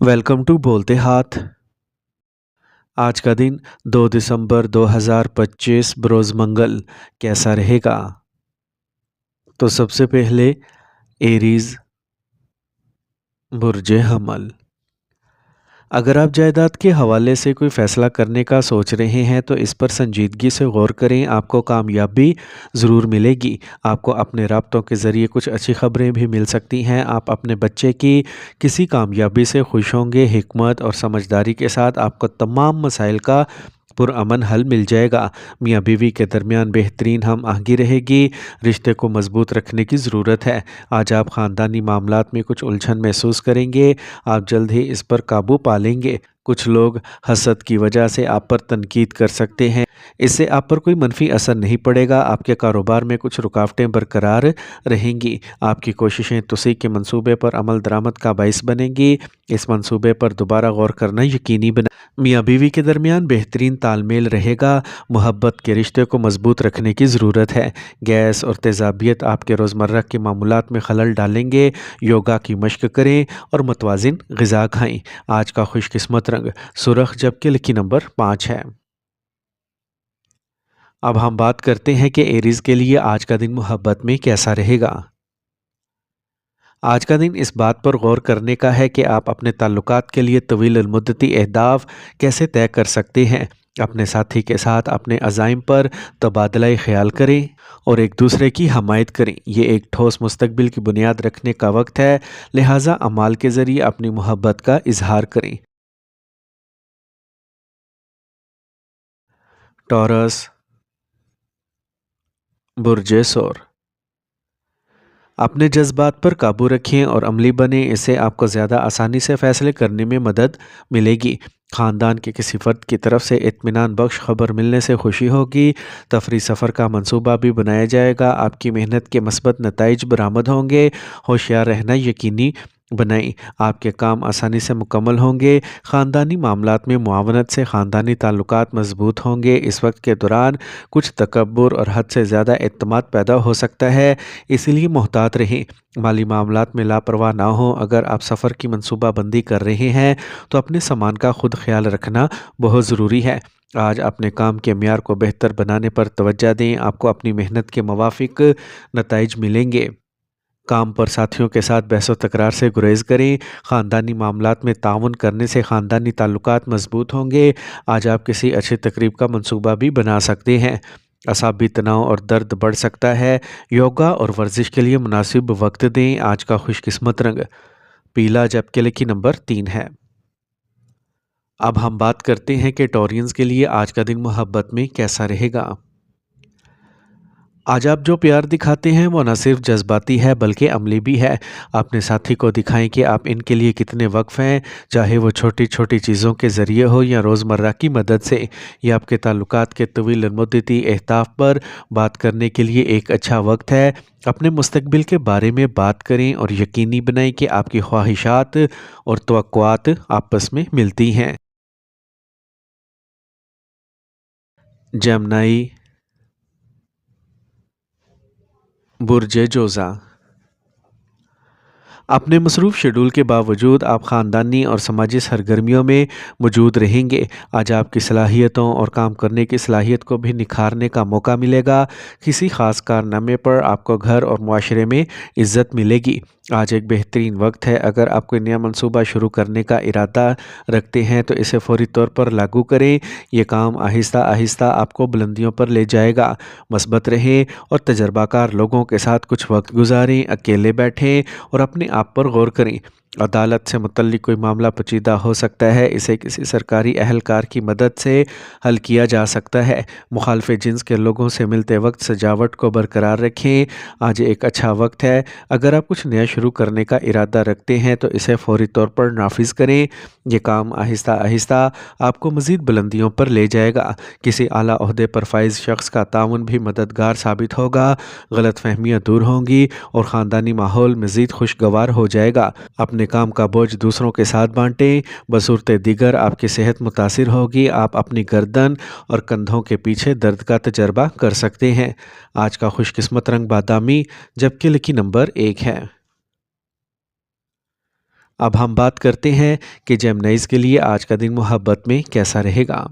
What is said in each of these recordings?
Welcome to बोलते हाथ। आज का दिन 2 दिसंबर 2025 बरोज़ मंगल कैसा रहेगा? तो सबसे पहले एरीज बुर्जे हमल। अगर आप जायदाद के हवाले से कोई फ़ैसला करने का सोच रहे हैं तो इस पर संजीदगी से गौर करें, आपको कामयाबी ज़रूर मिलेगी। आपको अपने राब्तों के ज़रिए कुछ अच्छी ख़बरें भी मिल सकती हैं। आप अपने बच्चे की किसी कामयाबी से खुश होंगे। हिकमत और समझदारी के साथ आपको तमाम मसाइल का पुरअमन हल मिल जाएगा। मियाँ बीवी के दरमियान बेहतरीन हम आहंगी रहेगी। रिश्ते को मजबूत रखने की ज़रूरत है। आज आप ख़ानदानी मामलात में कुछ उलझन महसूस करेंगे। आप जल्द ही इस पर काबू पा लेंगे। कुछ लोग हसद की वजह से आप पर तनकीद कर सकते हैं। इससे आप पर कोई मनफी असर नहीं पड़ेगा। आपके कारोबार में कुछ रुकावटें बरकरार रहेंगी। आपकी कोशिशें तुसी के मंसूबे पर अमल दरामद का बाइस बनेंगी। इस मंसूबे पर दोबारा गौर करना यकीनी बना। मियाँ बीवी के दरमियान बेहतरीन तालमेल रहेगा। मोहब्बत के रिश्ते को मजबूत रखने की ज़रूरत है। गैस और तेज़ाबियत आपके रोज़मर्रा के मामूलात में खलल डालेंगे। योगा की मश्क करें और मुतवाज़िन ग़िज़ा खाएं। आज का खुशकिस्मत रंग सुरख जबकि लकी नंबर 5 है। अब हम बात करते हैं कि एरीज़ के लिए आज का दिन मोहब्बत में कैसा रहेगा। आज का दिन इस बात पर गौर करने का है कि आप अपने ताल्लुकात के लिए तवील मुद्दती अहदाफ कैसे तय कर सकते हैं। अपने साथी के साथ अपने अज़ाइम पर तबादला ख्याल करें और एक दूसरे की हमायत करें। ये एक ठोस मुस्तकबिल की बुनियाद रखने का वक्त है, लिहाजा अमाल के ज़रिए अपनी मोहब्बत का इजहार करें। टॉरस बुर्जे सौर। अपने जज्बात पर काबू रखें और अमली बने। इससे आपको ज़्यादा आसानी से फ़ैसले करने में मदद मिलेगी। ख़ानदान के किसी फ़र्द की तरफ से इत्मीनान बख्श खबर मिलने से खुशी होगी। तफरी सफ़र का मंसूबा भी बनाया जाएगा। आपकी मेहनत के मस्बत नताइज बरामद होंगे। होशियार रहना यकीनी बनाएं। आपके काम आसानी से मुकम्मल होंगे। ख़ानदानी मामलात में मुआवनत से ख़ानदानी ताल्लुकात मजबूत होंगे। इस वक्त के दौरान कुछ तकब्बुर और हद से ज़्यादा एतमाद पैदा हो सकता है, इसलिए मोहतात रहें। माली मामलात में लापरवाह ना हो। अगर आप सफ़र की मनसूबाबंदी कर रहे हैं तो अपने सामान का खुद ख्याल रखना बहुत ज़रूरी है। आज अपने काम के मियार को बेहतर बनाने पर तवज्जो दें। आपको अपनी मेहनत के मुवाफिक नताइज मिलेंगे। काम पर साथियों के साथ बहस तकरार से गुरेज करें। ख़ानदानी मामलात में ताउन करने से ख़ानदानी ताल्लुकात मजबूत होंगे। आज आप किसी अच्छी तकरीब का मंसूबा भी बना सकते हैं। असाबी तनाव और दर्द बढ़ सकता है। योगा और वर्जिश के लिए मुनासिब वक्त दें। आज का खुशकिस्मत रंग पीला जबकि लकी नंबर 3 है। अब हम बात करते हैं कि टॉरियंस के लिए आज का दिन मोहब्बत में कैसा रहेगा। आज आप जो प्यार दिखाते हैं वो न सिर्फ जज्बाती है बल्कि अमली भी है। अपने साथी को दिखाएं कि आप इनके लिए कितने वक्फ हैं, चाहे वो छोटी छोटी चीज़ों के ज़रिए हो या रोज़मर्रा की मदद से। ये आपके ताल्लुकात के तवील मुद्दती अहदाफ पर बात करने के लिए एक अच्छा वक्त है। अपने मुस्तकबिल के बारे में बात करें और यकीनी बनाएं कि आपकी ख्वाहिशात और तवक्कुआत आपस में मिलती हैं। जमनाई बुर्जे जोज़ा। अपने मसरूफ़ शेड्यूल के बावजूद आप ख़ानदानी और समाजी सरगर्मियों में मौजूद रहेंगे। आज आपकी सलाहियतों और काम करने की सलाहियत को भी निखारने का मौका मिलेगा। किसी ख़ास कारनामे पर आपको घर और मुआशरे में इज़्ज़त मिलेगी। आज एक बेहतरीन वक्त है। अगर आप कोई नया मंसूबा शुरू करने का इरादा रखते हैं तो इसे फ़ौरी तौर पर लागू करें। ये काम आहिस्ता आहिस्ता आपको बुलंदियों पर ले जाएगा। मस्बत रहें और तजर्बाकार लोगों के साथ कुछ वक्त गुजारें। अकेले बैठें और अपने आप पर गौर करें। अदालत से मुतल्लिक कोई मामला पेचीदा हो सकता है, इसे किसी सरकारी अहलकार की मदद से हल किया जा सकता है। मुखालफ जिन्स के लोगों से मिलते वक्त सजावट को बरकरार रखें। आज एक अच्छा वक्त है। अगर आप कुछ नया शुरू करने का इरादा रखते हैं तो इसे फ़ौरी तौर पर नाफिज करें। यह काम आहिस्ता आहिस्ता आपको मज़ीद बुलंदियों पर ले जाएगा। किसी आला ओहदे पर फाइज शख्स का ताउन भी मददगार साबित होगा। गलत फहमियाँ दूर होंगी और ख़ानदानी माहौल मज़ीद खुशगवार हो जाएगा। अपने काम का बोझ दूसरों के साथ बांटें। बसूरत दीगर आपकी सेहत मुतासिर होगी। आप अपनी गर्दन और कंधों के पीछे दर्द का तजर्बा कर सकते हैं। आज का खुशकिस्मत रंग बादामी जबकि लकी नंबर 1 है। अब हम बात करते हैं कि जेमिनीज़ के लिए आज का दिन मोहब्बत में कैसा रहेगा।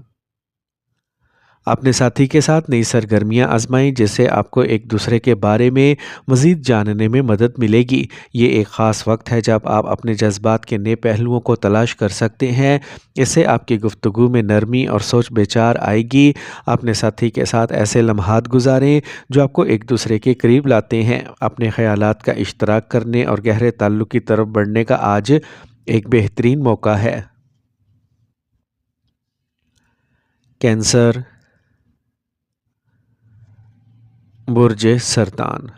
अपने साथी के साथ नई सरगर्मियां आजमाएं जिससे आपको एक दूसरे के बारे में मज़ीद जानने में मदद मिलेगी। ये एक ख़ास वक्त है जब आप अपने जज्बात के नए पहलुओं को तलाश कर सकते हैं। इससे आपकी गुफ्तगू में नरमी और सोच विचार आएगी। अपने साथी के साथ ऐसे लम्हात गुजारें जो आपको एक दूसरे के करीब लाते हैं। अपने ख़यालात का इश्तराक करने और गहरे ताल्लुक़ की तरफ बढ़ने का आज एक बेहतरीन मौका है। कैंसर, बुर्ज सरतान।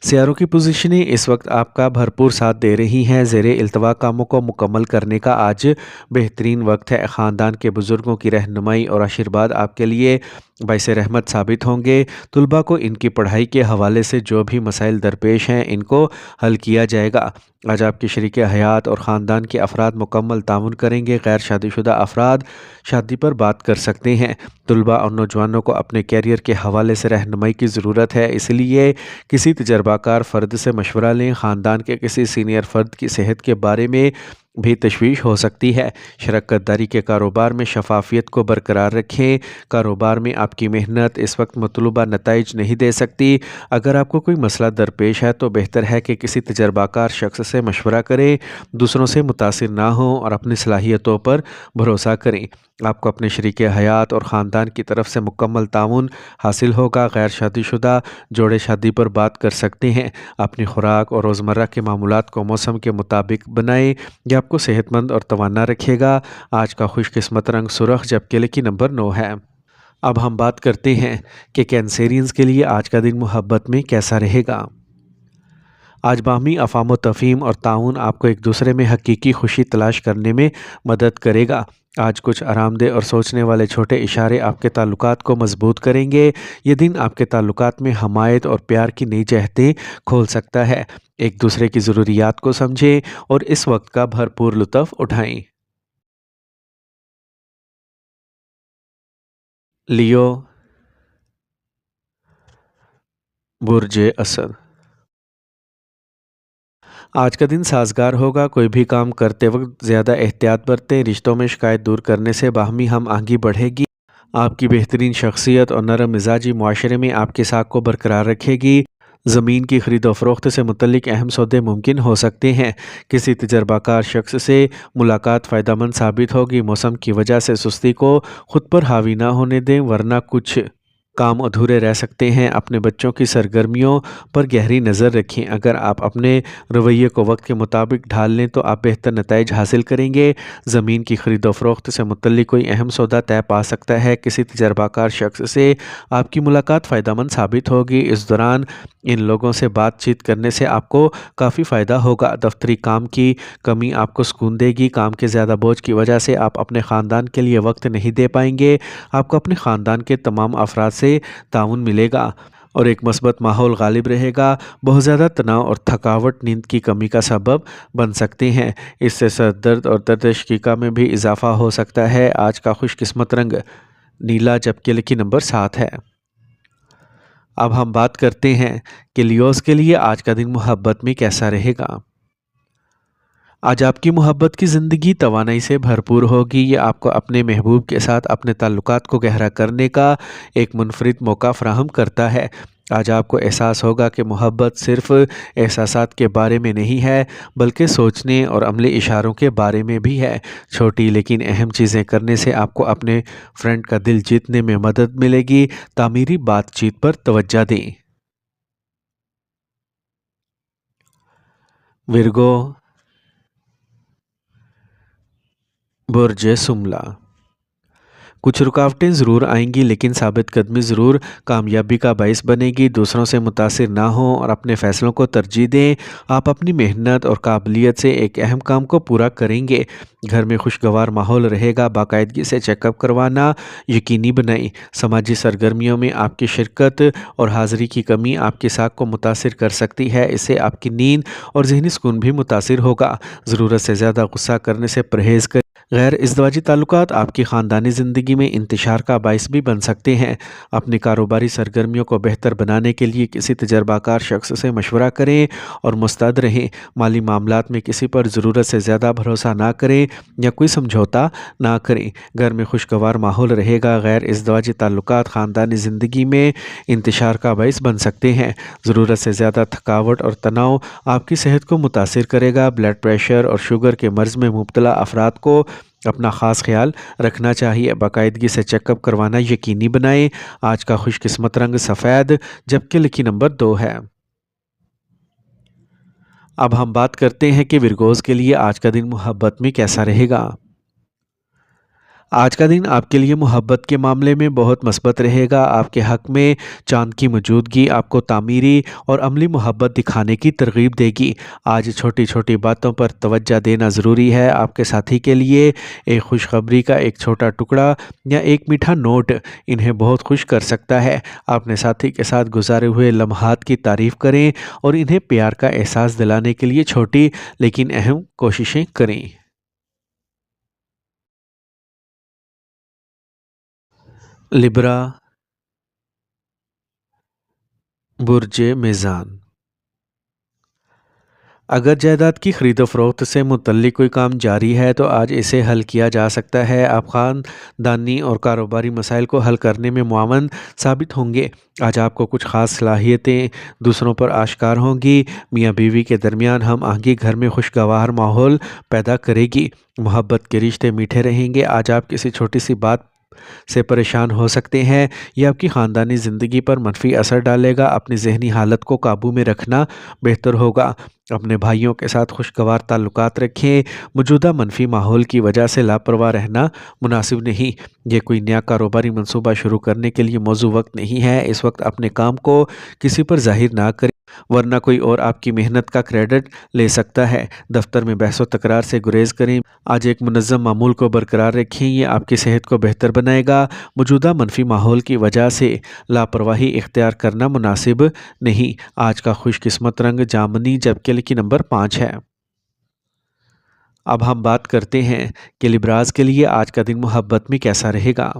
सियारों की पोजीशनें इस वक्त आपका भरपूर साथ दे रही हैं। ज़ेरे इल्तवा कामों को मुकम्मल करने का आज बेहतरीन वक्त है। ख़ानदान के बुज़ुर्गों की रहनुमाई और आशीर्वाद आपके लिए बाइस रहमत साबित होंगे। तुलबा को इनकी पढ़ाई के हवाले से जो भी मसाइल दरपेश हैं इनको हल किया जाएगा। आज आपके शरीक हयात और ख़ानदान के अफराद मुकम्मल ताउन करेंगे। गैर शादीशुदा अफराद शादी पर बात कर सकते हैं। तुलबा और नौजवानों को अपने कैरियर के हवाले से रहनुमाई की ज़रूरत है, इसलिए किसी तजर्बाकार फ़र्द से मशवरा लें। ख़ानदान के किसी सीनियर फ़र्द की सेहत के बारे में भी तशवीश हो सकती है। शराकत दारी के कारोबार में शफाफियत को बरकरार रखें। कारोबार में आपकी मेहनत इस वक्त मतलूबा नताइज नहीं दे सकती। अगर आपको कोई मसला दरपेश है तो बेहतर है कि किसी तजर्बाकार शख्स से मशवरा करें। दूसरों से मुतासिर ना हों और अपनी सलाहियतों पर भरोसा करें। आपको अपने शरीक हयात और ख़ानदान की तरफ से मुकम्मल ताउन हासिल होगा। गैर शादीशुदा जोड़े शादी पर बात कर सकते हैं। अपनी खुराक और रोज़मर्रा के मामूलात को मौसम के मुताबिक बनाएं। यह आपको सेहतमंद और तवाना रखेगा। आज का खुशकिस्मत रंग सुर्ख जबकि लकी नंबर 9 है। अब हम बात करते हैं कि कैंसेरियंस के लिए आज का दिन मोहब्बत में कैसा रहेगा। आज बाहमी अफ़ाम तफ़हीम और ताउन आपको एक दूसरे में हकीकी खुशी तलाश करने में मदद करेगा। आज कुछ आरामदेह और सोचने वाले छोटे इशारे आपके ताल्लुकात को मजबूत करेंगे। ये दिन आपके ताल्लुकात में हमायत और प्यार की नई जहतें खोल सकता है। एक दूसरे की ज़रूरियात को समझें और इस वक्त का भरपूर लुत्फ़ उठाएं। लियो, बुर्ज असद। आज का दिन साजगार होगा। कोई भी काम करते वक्त ज़्यादा एहतियात बरतें। रिश्तों में शिकायत दूर करने से बाहमी हम आहंगी बढ़ेगी। आपकी बेहतरीन शख्सियत और नरम मिजाजी मुआशरे में आपके साख को बरकरार रखेगी। ज़मीन की खरीदो फरोख्त से मुतल्लिक अहम सौदे मुमकिन हो सकते हैं। किसी तजर्बाकार शख्स से मुलाकात फ़ायदेमंद साबित होगी। मौसम की वजह से सुस्ती को ख़ुद पर हावी ना होने दें वरना कुछ काम अधूरे रह सकते हैं। अपने बच्चों की सरगर्मियों पर गहरी नज़र रखें। अगर आप अपने रवैये को वक्त के मुताबिक ढाल लें तो आप बेहतर नताइज हासिल करेंगे। ज़मीन की खरीदो फरोख्त से मुतल्लिक कोई अहम सौदा तय पा सकता है। किसी तजर्बाकार शख्स से आपकी मुलाकात फ़ायदेमंद साबित होगी। इस दौरान इन लोगों से बातचीत करने से आपको काफ़ी फ़ायदा होगा। दफ्तरी काम की कमी आपको सुकून देगी। काम के ज़्यादा बोझ की वजह से आप अपने ख़ानदान के लिए वक्त नहीं दे पाएंगे। आपको अपने ख़ानदान के तमाम अफराद से ताउन मिलेगा और एक मस्बत माहौल गालिब रहेगा। बहुत ज़्यादा तनाव और थकावट नींद की कमी का सबब बन सकते हैं। इससे सर दर्द और दर्द शकीका में भी इजाफा हो सकता है। आज का खुशकिस्मत रंग नीला जबकि लकी नंबर 7 है। अब हम बात करते हैं कि लियोज़ के लिए आज का दिन मोहब्बत में कैसा रहेगा। आज आपकी मोहब्बत की ज़िंदगी तवानाई से भरपूर होगी। ये आपको अपने महबूब के साथ अपने ताल्लुकात को गहरा करने का एक मुनफरिद मौका फ़राहम करता है। आज आपको एहसास होगा कि मोहब्बत सिर्फ़ एहसासात के बारे में नहीं है बल्कि सोचने और अमली इशारों के बारे में भी है। छोटी लेकिन अहम चीज़ें करने से आपको अपने फ्रेंड का दिल जीतने में मदद मिलेगी। तामीरी बातचीत पर तवज्जो दें। विर्गो, बुर्ज सुमला। कुछ रुकावटें ज़रूर आएंगी लेकिन साबित कदमी ज़रूर कामयाबी का बाइस बनेगी। दूसरों से मुतासिर ना हों और अपने फ़ैसलों को तरजीह दें। आप अपनी मेहनत और काबिलियत से एक अहम काम को पूरा करेंगे। घर में खुशगवार माहौल रहेगा। बाकायदगी से चेकअप करवाना यकीनी बनाएं। समाजी सरगर्मियों में आपकी शिरकत और हाज़िरी की कमी आपकी साख को मुतासिर कर सकती है। इससे आपकी नींद और ज़हनी सुकून भी मुतासिर होगा। ज़रूरत से ज़्यादा गुस्सा करने से परहेज़ करें। غیر ازدواجی تعلقات آپ کی خاندانی زندگی میں انتشار کا باعث بھی بن سکتے ہیں۔ اپنی کاروباری سرگرمیوں کو بہتر بنانے کے لیے کسی تجربہ کار شخص سے مشورہ کریں اور مستعد رہیں۔ مالی معاملات میں کسی پر ضرورت سے زیادہ بھروسہ نہ کریں یا کوئی سمجھوتا نہ کریں۔ گھر میں خوشگوار ماحول رہے گا۔ غیر ازدواجی تعلقات خاندانی زندگی میں انتشار کا باعث بن سکتے ہیں۔ ضرورت سے زیادہ تھکاوٹ اور تناؤ آپ کی صحت کو متاثر کرے گا۔ بلڈ پریشر اور شوگر کے مرض میں مبتلا افراد کو اپنا خاص خیال رکھنا چاہیے۔ باقاعدگی سے چیک اپ کروانا یقینی بنائیں۔ آج کا خوش قسمت رنگ سفید جبکہ لکی نمبر 2 ہے۔ اب ہم بات کرتے ہیں کہ ورگوز کے لیے آج کا دن محبت میں کیسا رہے گا۔ آج کا دن آپ کے لیے محبت کے معاملے میں بہت مثبت رہے گا۔ آپ کے حق میں چاند کی موجودگی آپ کو تعمیری اور عملی محبت دکھانے کی ترغیب دے گی۔ آج چھوٹی چھوٹی باتوں پر توجہ دینا ضروری ہے۔ آپ کے ساتھی کے لیے ایک خوشخبری کا ایک چھوٹا ٹکڑا یا ایک میٹھا نوٹ انہیں بہت خوش کر سکتا ہے۔ اپنے ساتھی کے ساتھ گزارے ہوئے لمحات کی تعریف کریں اور انہیں پیار کا احساس دلانے کے لیے چھوٹی لیکن اہم کوششیں کریں۔ لبرا، برج میزان۔ اگر جائیداد کی خرید و فروخت سے متعلق کوئی کام جاری ہے تو آج اسے حل کیا جا سکتا ہے۔ آپ خاندانی اور کاروباری مسائل کو حل کرنے میں معاون ثابت ہوں گے۔ آج آپ کو کچھ خاص صلاحیتیں دوسروں پر آشکار ہوں گی۔ میاں بیوی کے درمیان ہم آہنگی گھر میں خوشگوار ماحول پیدا کرے گی۔ محبت کے رشتے میٹھے رہیں گے۔ آج آپ کسی چھوٹی سی بات سے پریشان ہو سکتے ہیں۔ یہ آپ کی خاندانی زندگی پر منفی اثر ڈالے گا۔ اپنی ذہنی حالت کو قابو میں رکھنا بہتر ہوگا۔ اپنے بھائیوں کے ساتھ خوشگوار تعلقات رکھیں۔ موجودہ منفی ماحول کی وجہ سے لاپرواہ رہنا مناسب نہیں۔ یہ کوئی نیا کاروباری منصوبہ شروع کرنے کے لیے موزوں وقت نہیں ہے۔ اس وقت اپنے کام کو کسی پر ظاہر نہ کریں ورنہ کوئی اور آپ کی محنت کا کریڈٹ لے سکتا ہے۔ دفتر میں بحث و تکرار سے گریز کریں۔ آج ایک منظم معمول کو برقرار رکھیں۔ یہ آپ کی صحت کو بہتر بنائے گا۔ موجودہ منفی ماحول کی وجہ سے لاپرواہی اختیار کرنا مناسب نہیں۔ آج کا خوش قسمت رنگ جامنی جبکہ لکی نمبر 5 ہے۔ اب ہم بات کرتے ہیں کہ لبراز کے لیے آج کا دن محبت میں کیسا رہے گا۔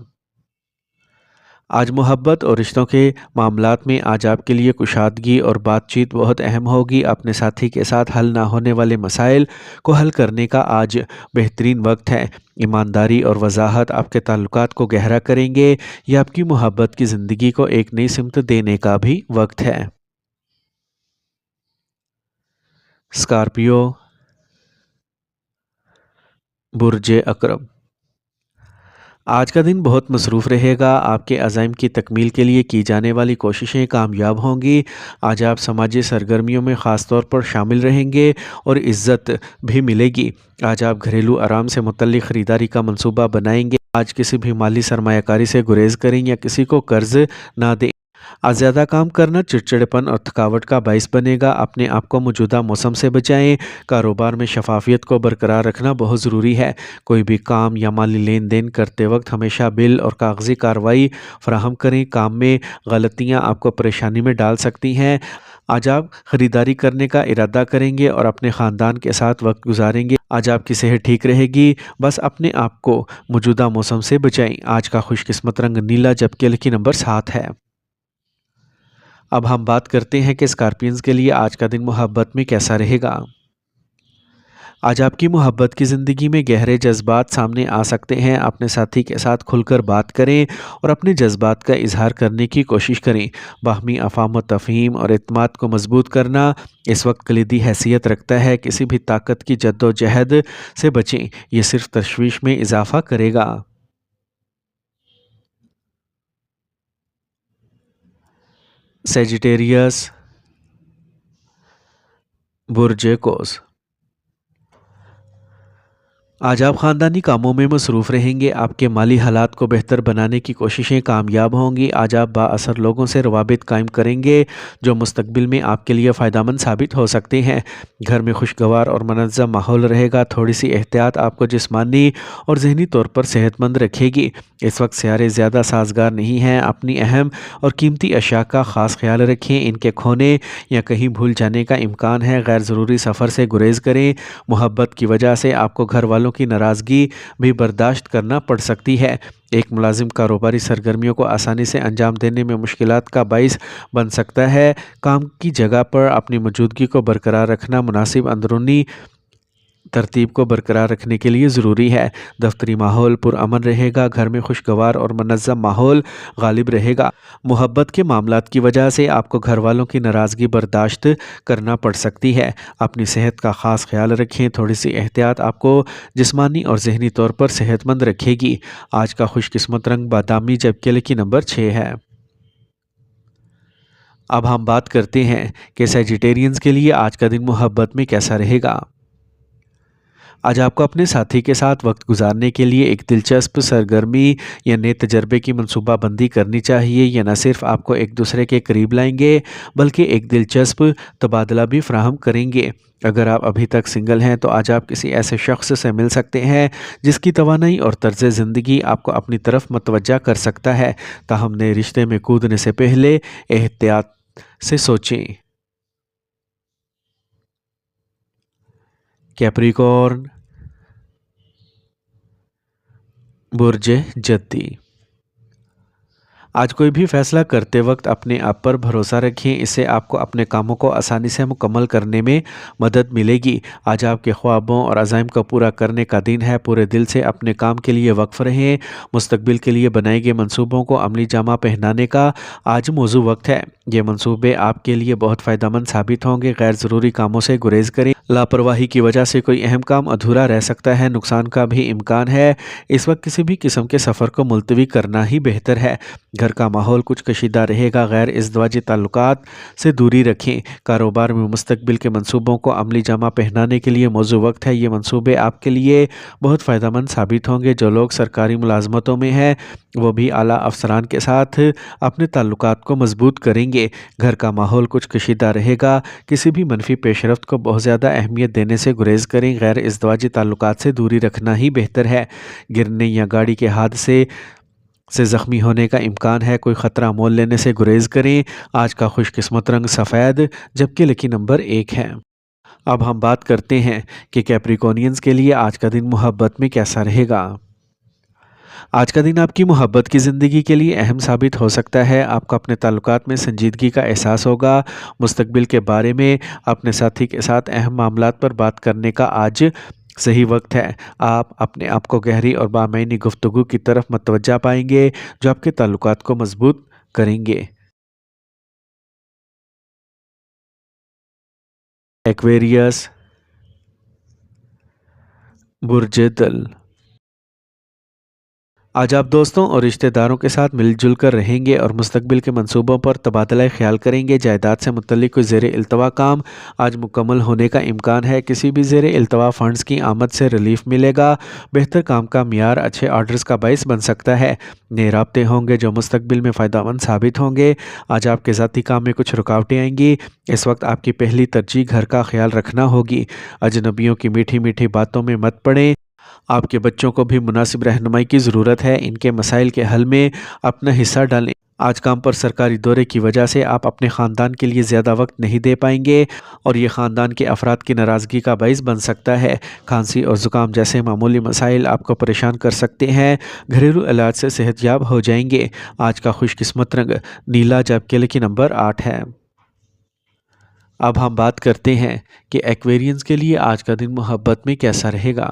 آج محبت اور رشتوں کے معاملات میں آج آپ کے لیے کشادگی اور بات چیت بہت اہم ہوگی۔ اپنے ساتھی کے ساتھ حل نہ ہونے والے مسائل کو حل کرنے کا آج بہترین وقت ہے۔ ایمانداری اور وضاحت آپ کے تعلقات کو گہرا کریں گے۔ یہ آپ کی محبت کی زندگی کو ایک نئی سمت دینے کا بھی وقت ہے۔ اسکارپیو، برج عقرب۔ آج کا دن بہت مصروف رہے گا۔ آپ کے عزائم کی تکمیل کے لیے کی جانے والی کوششیں کامیاب ہوں گی۔ آج آپ سماجی سرگرمیوں میں خاص طور پر شامل رہیں گے اور عزت بھی ملے گی۔ آج آپ گھریلو آرام سے متعلق خریداری کا منصوبہ بنائیں گے۔ آج کسی بھی مالی سرمایہ کاری سے گریز کریں یا کسی کو قرض نہ دیں۔ آج زیادہ کام کرنا چڑچڑپن اور تھکاوٹ کا باعث بنے گا۔ اپنے آپ کو موجودہ موسم سے بچائیں۔ کاروبار میں شفافیت کو برقرار رکھنا بہت ضروری ہے۔ کوئی بھی کام یا مالی لین دین کرتے وقت ہمیشہ بل اور کاغذی کارروائی فراہم کریں۔ کام میں غلطیاں آپ کو پریشانی میں ڈال سکتی ہیں۔ آج آپ خریداری کرنے کا ارادہ کریں گے اور اپنے خاندان کے ساتھ وقت گزاریں گے۔ آج آپ کی صحت ٹھیک رہے گی۔ بس اپنے آپ کو موجودہ موسم سے بچائیں۔ آج کا خوش قسمت رنگ نیلا جبکہ لکی نمبر 7 ہے۔ اب ہم بات کرتے ہیں کہ اسکارپینز کے لیے آج کا دن محبت میں کیسا رہے گا۔ آج آپ کی محبت کی زندگی میں گہرے جذبات سامنے آ سکتے ہیں۔ اپنے ساتھی کے ساتھ کھل کر بات کریں اور اپنے جذبات کا اظہار کرنے کی کوشش کریں۔ باہمی افہام و تفہیم اور اعتماد کو مضبوط کرنا اس وقت کلیدی حیثیت رکھتا ہے۔ کسی بھی طاقت کی جد و جہد سے بچیں۔ یہ صرف تشویش میں اضافہ کرے گا۔ سیجیٹیریس، برج قوس۔ آج آپ خاندانی کاموں میں مصروف رہیں گے۔ آپ کے مالی حالات کو بہتر بنانے کی کوششیں کامیاب ہوں گی۔ آج آپ با اثر لوگوں سے روابط قائم کریں گے جو مستقبل میں آپ کے لیے فائدہ مند ثابت ہو سکتے ہیں۔ گھر میں خوشگوار اور منظم ماحول رہے گا۔ تھوڑی سی احتیاط آپ کو جسمانی اور ذہنی طور پر صحت مند رکھے گی۔ اس وقت سیارے زیادہ سازگار نہیں ہیں۔ اپنی اہم اور قیمتی اشیاء کا خاص خیال رکھیں۔ ان کے کھونے یا کہیں بھول جانے کا امکان ہے۔ غیر ضروری سفر سے گریز کریں۔ محبت کی وجہ سے آپ کو گھر والوں والوں کی ناراضگی بھی برداشت کرنا پڑ سکتی ہے۔ ایک ملازم کاروباری سرگرمیوں کو آسانی سے انجام دینے میں مشکلات کا باعث بن سکتا ہے۔ کام کی جگہ پر اپنی موجودگی کو برقرار رکھنا مناسب اندرونی ترتیب کو برقرار رکھنے کے لیے ضروری ہے۔ دفتری ماحول پرامن رہے گا، گھر میں خوشگوار اور منظم ماحول غالب رہے گا۔ محبت کے معاملات کی وجہ سے آپ کو گھر والوں کی ناراضگی برداشت کرنا پڑ سکتی ہے۔ اپنی صحت کا خاص خیال رکھیں، تھوڑی سی احتیاط آپ کو جسمانی اور ذہنی طور پر صحت مند رکھے گی۔ آج کا خوش قسمت رنگ بادامی جبکہ لکی نمبر 6 ہے۔ اب ہم بات کرتے ہیں کہ سیجیٹیرینز کے لیے آج کا دن محبت میں کیسا رہے گا۔ آج آپ کو اپنے ساتھی کے ساتھ وقت گزارنے کے لیے ایک دلچسپ سرگرمی یا نئے تجربے کی منصوبہ بندی کرنی چاہیے۔ یہ نہ صرف آپ کو ایک دوسرے کے قریب لائیں گے بلکہ ایک دلچسپ تبادلہ بھی فراہم کریں گے۔ اگر آپ ابھی تک سنگل ہیں تو آج آپ کسی ایسے شخص سے مل سکتے ہیں جس کی توانائی اور طرز زندگی آپ کو اپنی طرف متوجہ کر سکتا ہے۔ تاہم نئے رشتے میں کودنے سے پہلے احتیاط سے سوچیں۔ کیپریکورن، برج جدی۔ آج کوئی بھی فیصلہ کرتے وقت اپنے آپ پر بھروسہ رکھیں، اس سے آپ کو اپنے کاموں کو آسانی سے مکمل کرنے میں مدد ملے گی۔ آج آپ کے خوابوں اور عزائم کو پورا کرنے کا دن ہے، پورے دل سے اپنے کام کے لیے وقف رہیں۔ مستقبل کے لیے بنائے گئے منصوبوں کو عملی جامہ پہنانے کا آج موزوں وقت ہے۔ یہ منصوبے آپ کے لیے بہت فائدہ مند ثابت ہوں گے۔ غیر ضروری کاموں سے گریز کریں، لاپرواہی کی وجہ سے کوئی اہم کام ادھورا رہ سکتا ہے، نقصان کا بھی امکان ہے۔ اس وقت کسی بھی قسم کے سفر کو ملتوی کرنا ہی بہتر ہے۔ گھر کا ماحول کچھ کشیدہ رہے گا، غیر ازدواجی تعلقات سے دوری رکھیں۔ کاروبار میں مستقبل کے منصوبوں کو عملی جامہ پہنانے کے لیے موزوں وقت ہے۔ یہ منصوبے آپ کے لیے بہت فائدہ مند ثابت ہوں گے۔ جو لوگ سرکاری ملازمتوں میں ہیں وہ بھی اعلیٰ افسران کے ساتھ اپنے تعلقات کو مضبوط کریں گے۔ گھر کا ماحول کچھ کشیدہ رہے گا، کسی بھی منفی پیش رفت کو بہت زیادہ اہمیت دینے سے گریز کریں۔ غیر ازدواجی تعلقات سے دوری رکھنا ہی بہتر ہے۔ گرنے یا گاڑی کے حادثے سے زخمی ہونے کا امکان ہے، کوئی خطرہ مول لینے سے گریز کریں۔ آج کا خوش قسمت رنگ سفید جبکہ لکی نمبر 1 ہے۔ اب ہم بات کرتے ہیں کہ کیپریکونینز کے لیے آج کا دن محبت میں کیسا رہے گا۔ آج کا دن آپ کی محبت کی زندگی کے لیے اہم ثابت ہو سکتا ہے۔ آپ کو اپنے تعلقات میں سنجیدگی کا احساس ہوگا۔ مستقبل کے بارے میں اپنے ساتھی کے ساتھ اہم معاملات پر بات کرنے کا آج صحیح وقت ہے۔ آپ اپنے آپ کو گہری اور بامعنی گفتگو کی طرف متوجہ پائیں گے جو آپ کے تعلقات کو مضبوط کریں گے۔ ایکویریس، برج دل۔ آج آپ دوستوں اور رشتہ داروں کے ساتھ مل جل کر رہیں گے اور مستقبل کے منصوبوں پر تبادلہ خیال کریں گے۔ جائیداد سے متعلق کوئی زیر التوا کام آج مکمل ہونے کا امکان ہے۔ کسی بھی زیر التوا فنڈز کی آمد سے ریلیف ملے گا۔ بہتر کام کا معیار اچھے آرڈرز کا باعث بن سکتا ہے۔ نئے رابطے ہوں گے جو مستقبل میں فائدہ مند ثابت ہوں گے۔ آج آپ کے ذاتی کام میں کچھ رکاوٹیں آئیں گی۔ اس وقت آپ کی پہلی ترجیح گھر کا خیال رکھنا ہوگی۔ اجنبیوں کی میٹھی میٹھی باتوں میں مت پڑیں۔ آپ کے بچوں کو بھی مناسب رہنمائی کی ضرورت ہے، ان کے مسائل کے حل میں اپنا حصہ ڈالیں۔ آج کام پر سرکاری دورے کی وجہ سے آپ اپنے خاندان کے لیے زیادہ وقت نہیں دے پائیں گے اور یہ خاندان کے افراد کی ناراضگی کا باعث بن سکتا ہے۔ کھانسی اور زکام جیسے معمولی مسائل آپ کو پریشان کر سکتے ہیں، گھریلو علاج سے صحت یاب ہو جائیں گے۔ آج کا خوش قسمت رنگ نیلا جبکہ لکی نمبر 8 ہے۔ اب ہم بات کرتے ہیں کہ ایکویرینز کے لیے آج کا دن محبت میں کیسا رہے گا۔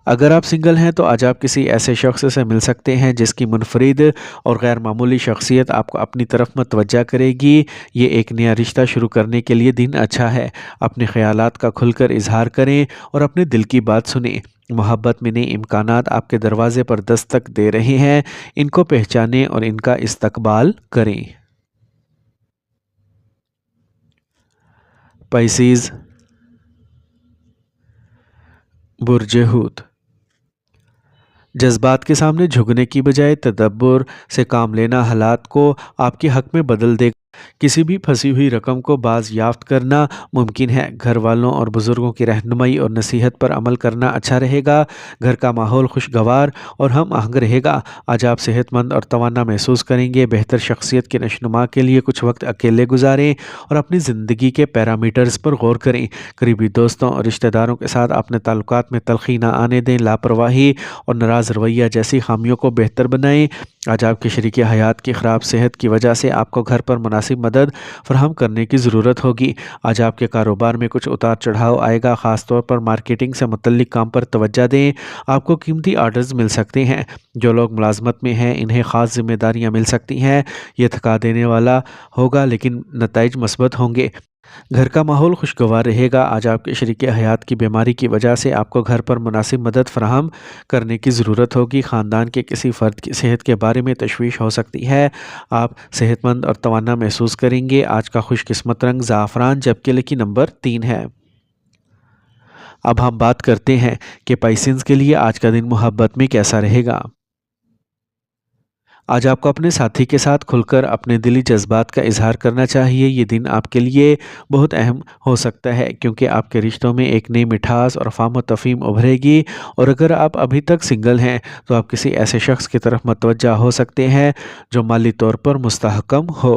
اگر آپ سنگل ہیں تو آج آپ کسی ایسے شخص سے مل سکتے ہیں جس کی منفرد اور غیر معمولی شخصیت آپ کو اپنی طرف متوجہ کرے گی۔ یہ ایک نیا رشتہ شروع کرنے کے لیے دن اچھا ہے۔ اپنے خیالات کا کھل کر اظہار کریں اور اپنے دل کی بات سنیں۔ محبت میں نئے امکانات آپ کے دروازے پر دستک دے رہے ہیں، ان کو پہچانیں اور ان کا استقبال کریں۔ پائسیز، برج حوت۔ جذبات کے سامنے جھکنے کی بجائے تدبر سے کام لینا حالات کو آپ کے حق میں بدل دے گا۔ किसी भी फंसी हुई रकम को बाज़याफ्त करना मुमकिन है। घर वालों और बुज़ुर्गों की रहनुमाई और नसीहत पर अमल करना अच्छा रहेगा। घर का माहौल खुशगवार और हम आहंग रहेगा। आज आप सेहतमंद और तवाना महसूस करेंगे। बेहतर शख्सियत के नशोनुमा के लिए कुछ वक्त अकेले गुजारें और अपनी ज़िंदगी के पैरामीटर्स पर गौर करें। करीबी दोस्तों और रिश्तेदारों के साथ अपने ताल्लुकात में तलखी ना आने दें। लापरवाही और नाराज़ रवैया जैसी खामियों को बेहतर बनाएं। आज आपके शरीके हयात की ख़राब सेहत की वजह से आपको घर पर मुनासिब मदद फराहम करने की ज़रूरत होगी। आज आपके कारोबार में कुछ उतार चढ़ाव आएगा। ख़ास तौर पर मार्केटिंग से मुतल्लिक काम पर तवज्जो दें। आपको कीमती आर्डर्स मिल सकते हैं। जो लोग मुलाजमत में हैं इन्हें ख़ास जिम्मेदारियां मिल सकती हैं। ये थका देने वाला होगा लेकिन नताइज मस्बत होंगे। घर का माहौल खुशगवार रहेगा। आज आपके शरीके हयात की बीमारी की वजह से आपको घर पर मुनासिब मदद फराहम करने की ज़रूरत होगी। ख़ानदान के किसी फ़र्द की सेहत के बारे में तशवीश हो सकती है। आप सेहतमंद और तवाना महसूस करेंगे। आज का खुशकिस्मत रंग ज़ाफ़रान जबकि लकी नंबर 3 है। अब हम बात करते हैं कि पाइसेंस के लिए आज का दिन मोहब्बत में कैसा रहेगा। आज आपको अपने साथी के साथ खुलकर अपने दिली जज्बात का इजहार करना चाहिए। ये दिन आपके लिए बहुत अहम हो सकता है क्योंकि आपके रिश्तों में एक नई मिठास और फ़ाहम व तफ़हीम उभरेगी। और अगर आप अभी तक सिंगल हैं तो आप किसी ऐसे शख्स की तरफ मतवज्जा हो सकते हैं जो माली तौर पर मुस्तहकम हो।